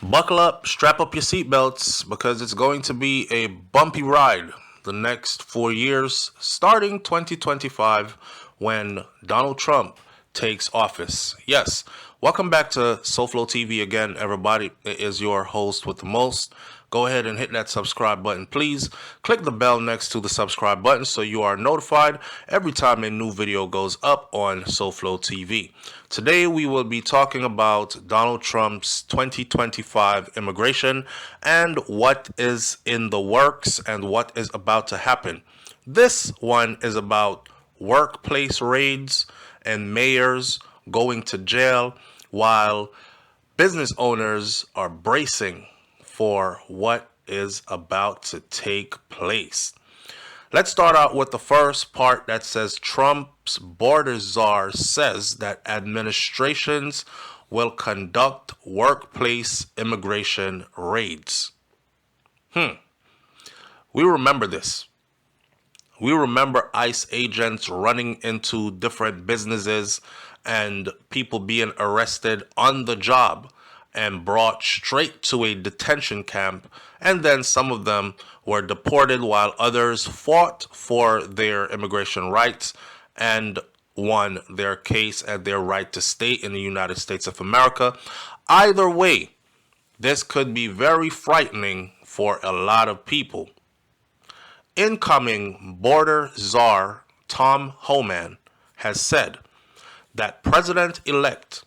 Buckle up, strap up your seatbelts, because it's going to be a bumpy ride the next 4 years, starting 2025 when Donald Trump takes office. Yes, welcome back to SouFLoTV again, everybody. It is your host with the most. Go ahead and hit that subscribe button, please. Click the bell next to the subscribe button so you are notified every time a new video goes up on SouFLoTV. Today we will be talking about Donald Trump's 2025 immigration and what is in the works and what is about to happen. This one is about workplace raids and mayors going to jail while business owners are bracing for what is about to take place. Let's start out with the first part that says Trump's border czar says that administrations will conduct workplace immigration raids. We remember this. We remember ICE agents running into different businesses and people being arrested on the job and brought straight to a detention camp, and then some of them were deported while others fought for their immigration rights and won their case and their right to stay in the United States of America. Either way, this could be very frightening for a lot of people. Incoming border czar Tom Homan has said that President-elect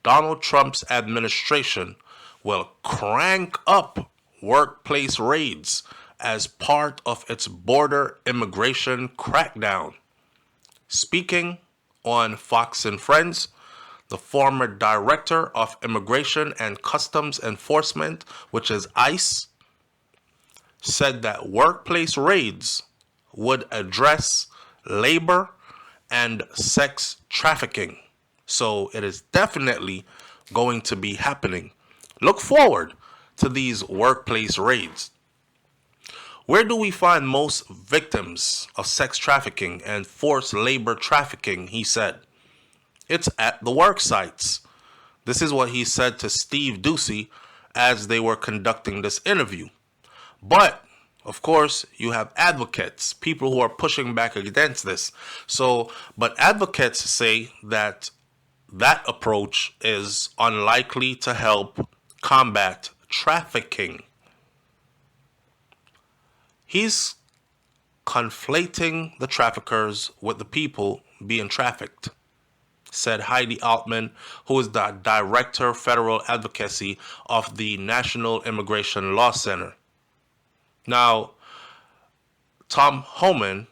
Donald Trump's administration will crank up workplace raids as part of its border immigration crackdown. Speaking on Fox and Friends, the former director of Immigration and Customs Enforcement, which is ICE, said that workplace raids would address labor and sex trafficking. So it is definitely going to be happening. Look forward to these workplace raids. Where do we find most victims of sex trafficking and forced labor trafficking, he said? It's at the work sites. This is what he said to Steve Doocy as they were conducting this interview. But of course, you have advocates, people who are pushing back against this. But advocates say that approach is unlikely to help combat trafficking. He's conflating the traffickers with the people being trafficked, said Heidi Altman, who is the Director of Federal Advocacy of the National Immigration Law Center. Now, Tom Homan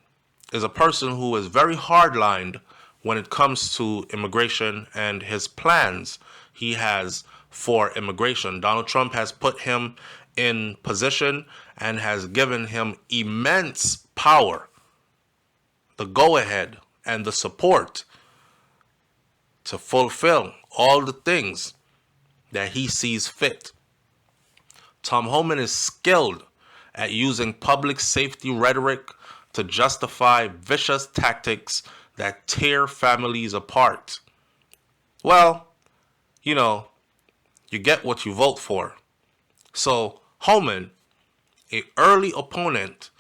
is a person who is very hardlined when it comes to immigration and his plans he has for immigration. Donald Trump has put him in position and has given him immense power, the go-ahead and the support to fulfill all the things that he sees fit. Tom Homan is skilled at using public safety rhetoric to justify vicious tactics that tear families apart. Well, you get what you vote for. So Homan, an early opponent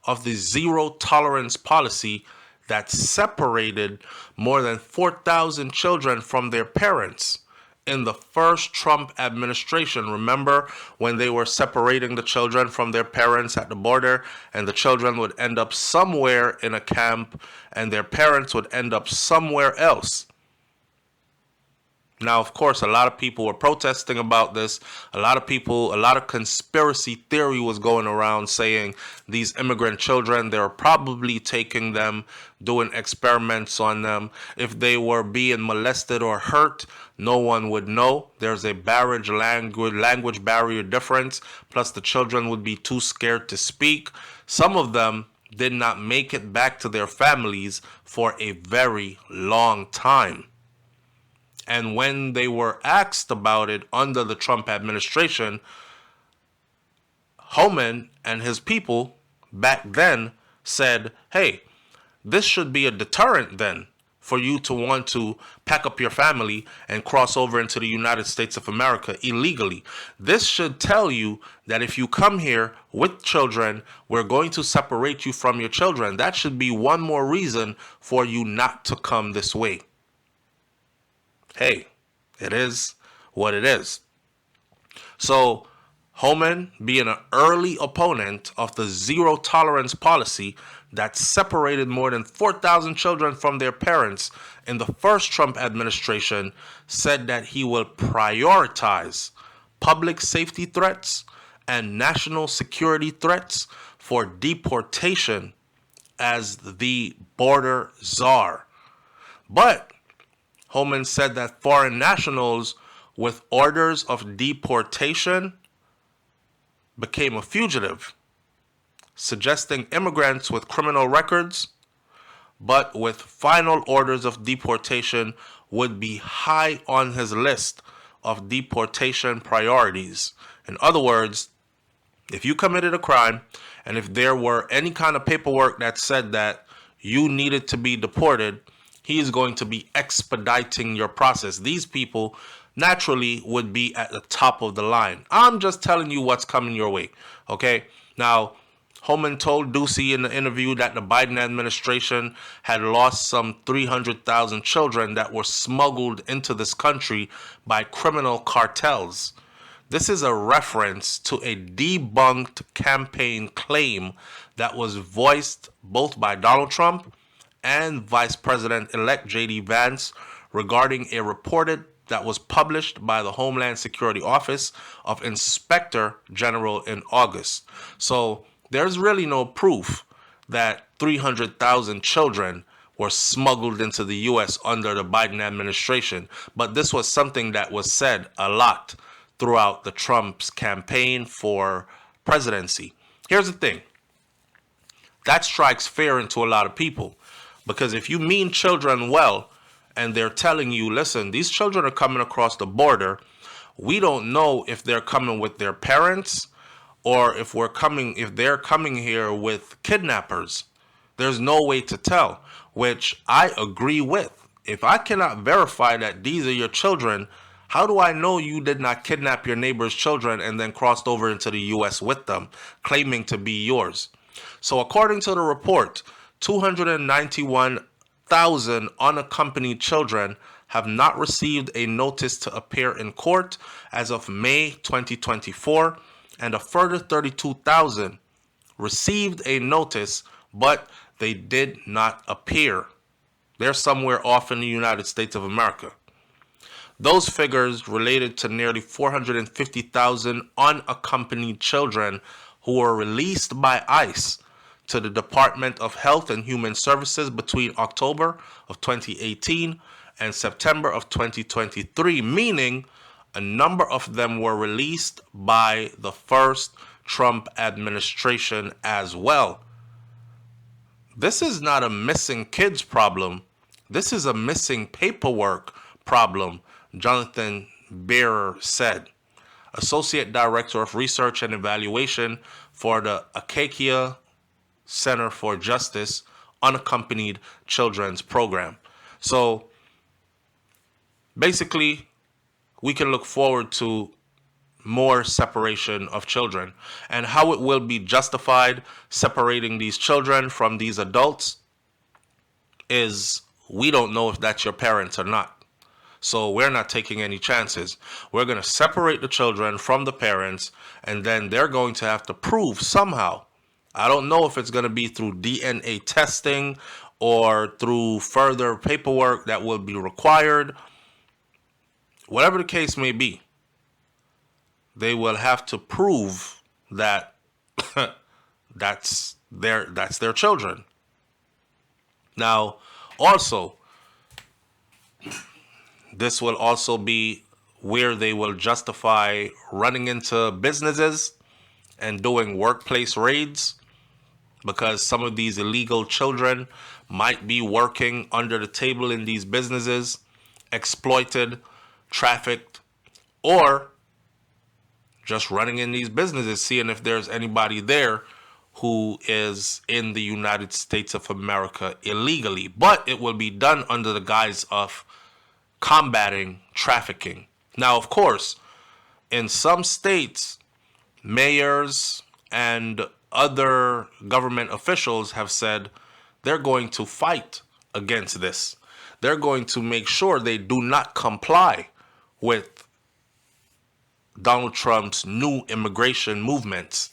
of the zero tolerance policy that separated more than 4,000 children from their parents in the first Trump administration. Remember when they were separating the children from their parents at the border, and the children would end up somewhere in a camp and their parents would end up somewhere else? Now, of course, a lot of people were protesting about this. A lot of conspiracy theory was going around saying these immigrant children, they were probably taking them, doing experiments on them. If they were being molested or hurt, no one would know. There's a language barrier difference. Plus, the children would be too scared to speak. Some of them did not make it back to their families for a very long time. And when they were asked about it under the Trump administration, Homan and his people back then said, hey, this should be a deterrent then for you to want to pack up your family and cross over into the United States of America illegally. This should tell you that if you come here with children, we're going to separate you from your children. That should be one more reason for you not to come this way. Hey, it is what it is. So, Homan, being an early opponent of the zero tolerance policy that separated more than 4,000 children from their parents in the first Trump administration, said that he will prioritize public safety threats and national security threats for deportation as the border czar. But Homan said that foreign nationals with orders of deportation became a fugitive, suggesting immigrants with criminal records but with final orders of deportation would be high on his list of deportation priorities. In other words, if you committed a crime and if there were any kind of paperwork that said that you needed to be deported, he is going to be expediting your process. These people naturally would be at the top of the line. I'm just telling you what's coming your way, okay? Now, Homan told Ducey in the interview that the Biden administration had lost some 300,000 children that were smuggled into this country by criminal cartels. This is a reference to a debunked campaign claim that was voiced both by Donald Trump and Vice President-elect J.D. Vance regarding a report that was published by the Homeland Security Office of Inspector General in August. So there's really no proof that 300,000 children were smuggled into the U.S. under the Biden administration. But this was something that was said a lot throughout the Trump's campaign for presidency. Here's the thing. That strikes fear into a lot of people. Because if you mean children well, and they're telling you, listen, these children are coming across the border, we don't know if they're coming with their parents or if they're coming here with kidnappers. There's no way to tell, which I agree with. If I cannot verify that these are your children, how do I know you did not kidnap your neighbor's children and then crossed over into the U.S. with them, claiming to be yours? So according to the report, 291,000 unaccompanied children have not received a notice to appear in court as of May 2024, and a further 32,000 received a notice, but they did not appear. They're somewhere off in the United States of America. Those figures related to nearly 450,000 unaccompanied children who were released by ICE to the Department of Health and Human Services between October of 2018 and September of 2023, meaning a number of them were released by the first Trump administration as well. This is not a missing kids problem. This is a missing paperwork problem, Jonathan Bearer said, Associate Director of Research and Evaluation for the Acacia Center for Justice Unaccompanied Children's Program. So basically, we can look forward to more separation of children. And how it will be justified separating these children from these adults is we don't know if that's your parents or not. So we're not taking any chances. We're going to separate the children from the parents, and then they're going to have to prove somehow. I don't know if it's going to be through DNA testing or through further paperwork that will be required. Whatever the case may be, they will have to prove that that's their children. Now, also, this will also be where they will justify running into businesses and doing workplace raids, because some of these illegal children might be working under the table in these businesses, exploited, trafficked, or just running in these businesses, seeing if there's anybody there who is in the United States of America illegally, but it will be done under the guise of combating trafficking. Now, of course, in some states, mayors and other government officials have said they're going to fight against this. They're going to make sure they do not comply with Donald Trump's new immigration movements.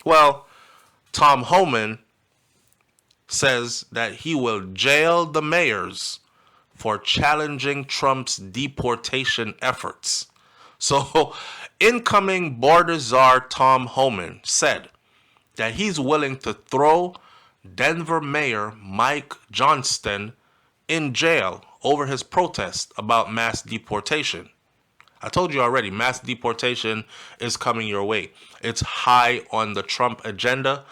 Well, Tom Homan says that he will jail the mayors for challenging Trump's deportation efforts. So, incoming border czar Tom Homan said that he's willing to throw Denver Mayor Mike Johnston in jail over his protest about mass deportation. I told you already, mass deportation is coming your way. It's high on the Trump agenda.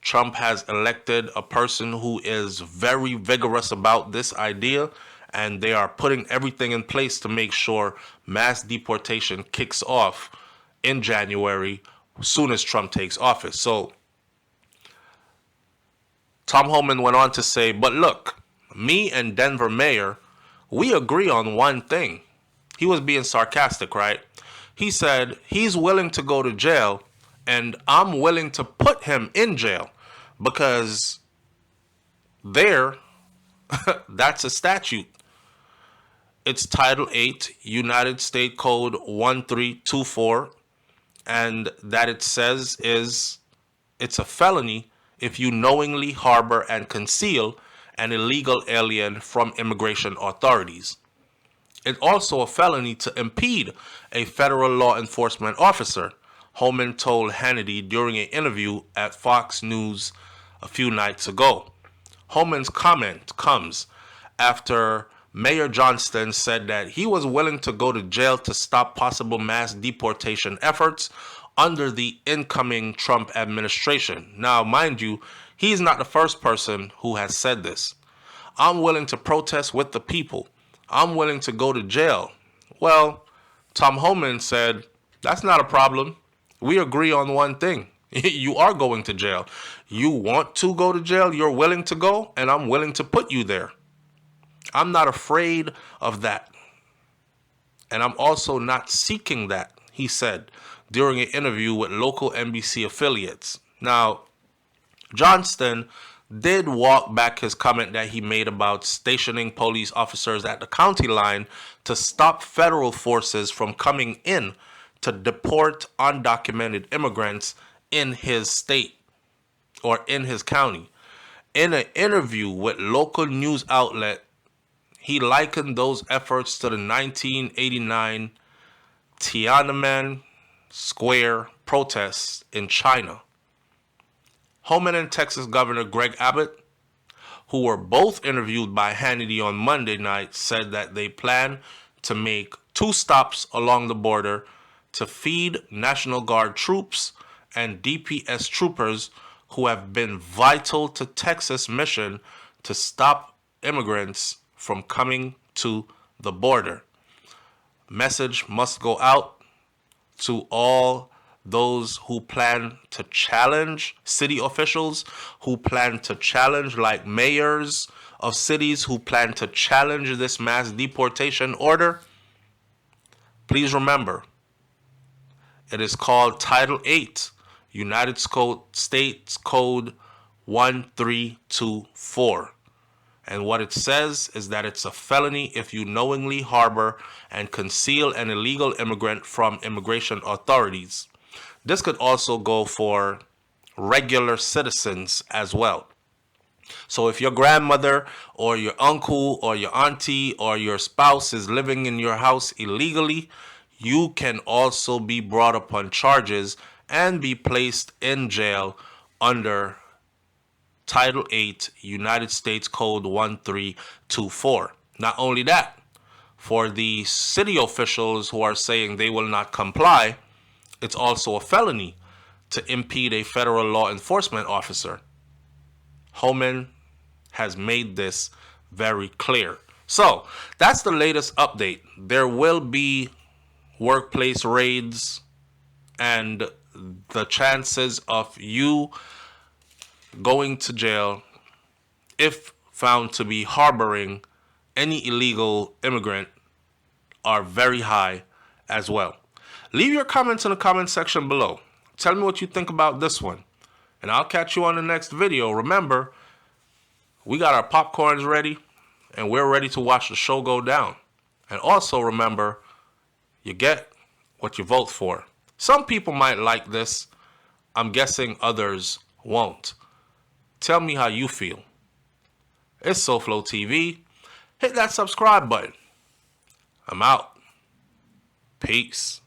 Trump has elected a person who is very vigorous about this idea, and they are putting everything in place to make sure mass deportation kicks off in January as soon as Trump takes office. So Tom Homan went on to say, but look, me and Denver Mayor, we agree on one thing. He was being sarcastic, right? He said he's willing to go to jail and I'm willing to put him in jail because that's a statute. It's Title 8, United States Code 1324, and that it says is it's a felony if you knowingly harbor and conceal an illegal alien from immigration authorities. It's also a felony to impede a federal law enforcement officer, Homan told Hannity during an interview at Fox News a few nights ago. Homan's comment comes after Mayor Johnston said that he was willing to go to jail to stop possible mass deportation efforts under the incoming Trump administration. Now, mind you, he's not the first person who has said this. I'm willing to protest with the people. I'm willing to go to jail. Well, Tom Homan said, that's not a problem. We agree on one thing. You are going to jail. You want to go to jail, you're willing to go, and I'm willing to put you there. I'm not afraid of that. And I'm also not seeking that, he said during an interview with local NBC affiliates. Now, Johnston did walk back his comment that he made about stationing police officers at the county line to stop federal forces from coming in to deport undocumented immigrants in his state or in his county. In an interview with local news outlet, he likened those efforts to the 1989 Tiananmen Square protests in China. Homan and Texas Governor Greg Abbott, who were both interviewed by Hannity on Monday night, said that they plan to make 2 stops along the border to feed National Guard troops and DPS troopers who have been vital to Texas' mission to stop immigrants from coming to the border. Message must go out to all those who plan to challenge city officials, who plan to challenge, like mayors of cities who plan to challenge this mass deportation order. Please remember, it is called Title 8, United States Code 1324. And what it says is that it's a felony if you knowingly harbor and conceal an illegal immigrant from immigration authorities. This could also go for regular citizens as well. So if your grandmother or your uncle or your auntie or your spouse is living in your house illegally, you can also be brought upon charges and be placed in jail under Title 8, United States Code 1324. Not only that, for the city officials who are saying they will not comply, it's also a felony to impede a federal law enforcement officer. Homan has made this very clear. So, that's the latest update. There will be workplace raids, and the chances of you going to jail if found to be harboring any illegal immigrant are very high as well. Leave your comments in the comment section below. Tell me what you think about this one. And I'll catch you on the next video. Remember, we got our popcorns ready and we're ready to watch the show go down. And also remember, you get what you vote for. Some people might like this. I'm guessing others won't. Tell me how you feel. It's SouFLoTV. Hit that subscribe button. I'm out. Peace.